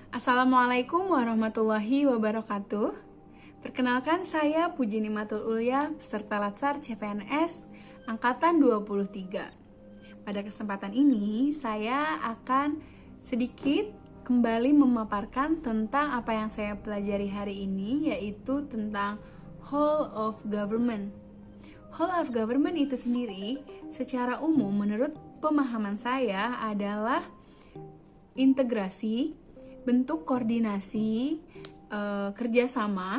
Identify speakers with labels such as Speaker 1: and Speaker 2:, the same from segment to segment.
Speaker 1: Assalamualaikum warahmatullahi wabarakatuh. Perkenalkan, saya Puji Nimatul Ulia, peserta Latsar CPNS Angkatan 23. Pada kesempatan ini, saya akan sedikit kembali memaparkan tentang apa yang saya pelajari hari ini, yaitu tentang whole of government. Whole of government itu sendiri, secara umum menurut pemahaman saya adalah integrasi, bentuk koordinasi, kerjasama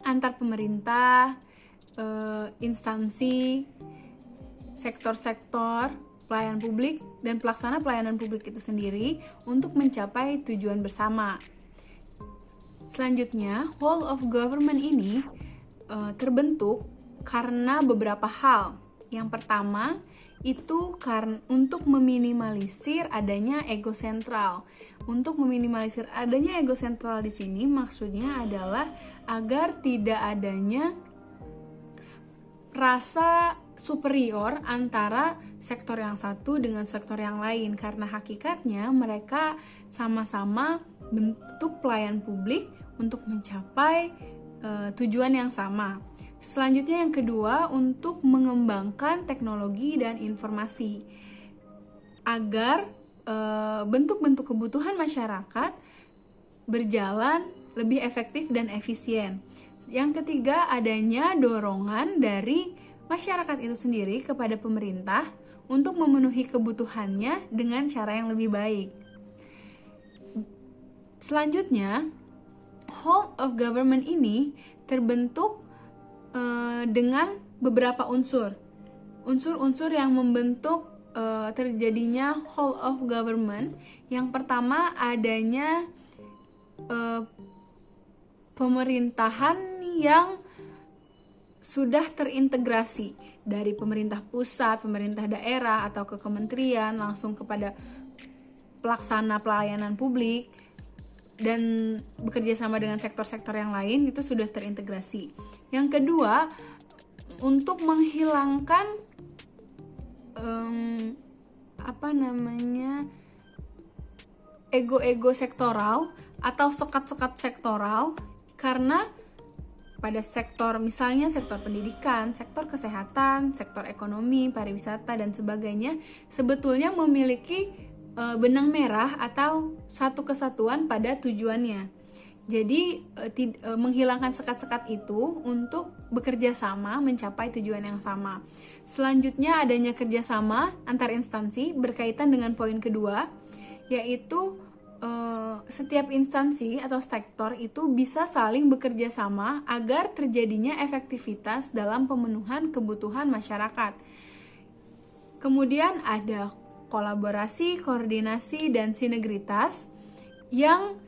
Speaker 1: antar pemerintah, instansi, sektor-sektor, pelayanan publik, dan pelaksana pelayanan publik itu sendiri untuk mencapai tujuan bersama. Selanjutnya, whole of government ini terbentuk karena beberapa hal. Yang pertama, itu untuk meminimalisir adanya ego sentral. Untuk meminimalisir adanya ego sentral di sini maksudnya adalah agar tidak adanya rasa superior antara sektor yang satu dengan sektor yang lain, karena hakikatnya mereka sama-sama bentuk pelayan publik untuk mencapai tujuan yang sama. Selanjutnya yang kedua, untuk mengembangkan teknologi dan informasi agar bentuk-bentuk kebutuhan masyarakat berjalan lebih efektif dan efisien. Yang ketiga, adanya dorongan dari masyarakat itu sendiri kepada pemerintah untuk memenuhi kebutuhannya dengan cara yang lebih baik. Selanjutnya, whole of government ini terbentuk dengan beberapa unsur yang membentuk terjadinya whole of government. Yang pertama, adanya pemerintahan yang sudah terintegrasi dari pemerintah pusat, pemerintah daerah, atau ke kementerian langsung kepada pelaksana pelayanan publik dan bekerja sama dengan sektor-sektor yang lain, itu sudah terintegrasi. Yang kedua, untuk menghilangkan ego-ego sektoral atau sekat-sekat sektoral, karena pada sektor, misalnya sektor pendidikan, sektor kesehatan, sektor ekonomi, pariwisata, dan sebagainya, sebetulnya memiliki benang merah atau satu kesatuan pada tujuannya. Jadi menghilangkan sekat-sekat itu untuk bekerja sama mencapai tujuan yang sama. Selanjutnya, adanya kerjasama antar instansi berkaitan dengan poin kedua, yaitu setiap instansi atau sektor itu bisa saling bekerja sama agar terjadinya efektivitas dalam pemenuhan kebutuhan masyarakat. Kemudian ada kolaborasi, koordinasi, dan sinergitas yang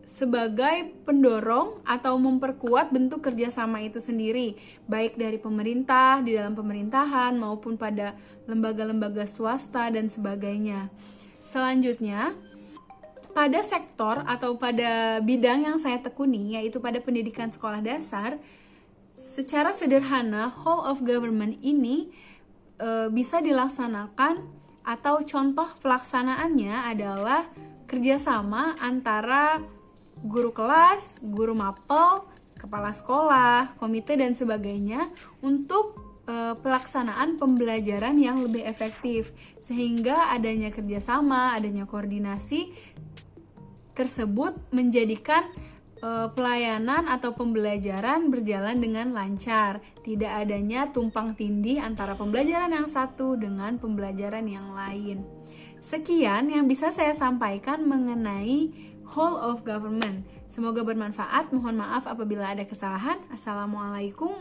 Speaker 1: sebagai pendorong atau memperkuat bentuk kerjasama itu sendiri, baik dari pemerintah, di dalam pemerintahan, maupun pada lembaga-lembaga swasta dan sebagainya. Selanjutnya, pada sektor atau pada bidang yang saya tekuni, yaitu pada pendidikan sekolah dasar, secara sederhana whole of government ini bisa dilaksanakan, atau contoh pelaksanaannya adalah kerjasama antara guru kelas, guru mapel, kepala sekolah, komite, dan sebagainya untuk pelaksanaan pembelajaran yang lebih efektif, sehingga adanya kerjasama, adanya koordinasi tersebut menjadikan pelayanan atau pembelajaran berjalan dengan lancar, tidak adanya tumpang tindih antara pembelajaran yang satu dengan pembelajaran yang lain. Sekian yang bisa saya sampaikan mengenai whole of government. Semoga bermanfaat. Mohon maaf apabila ada kesalahan. Assalamualaikum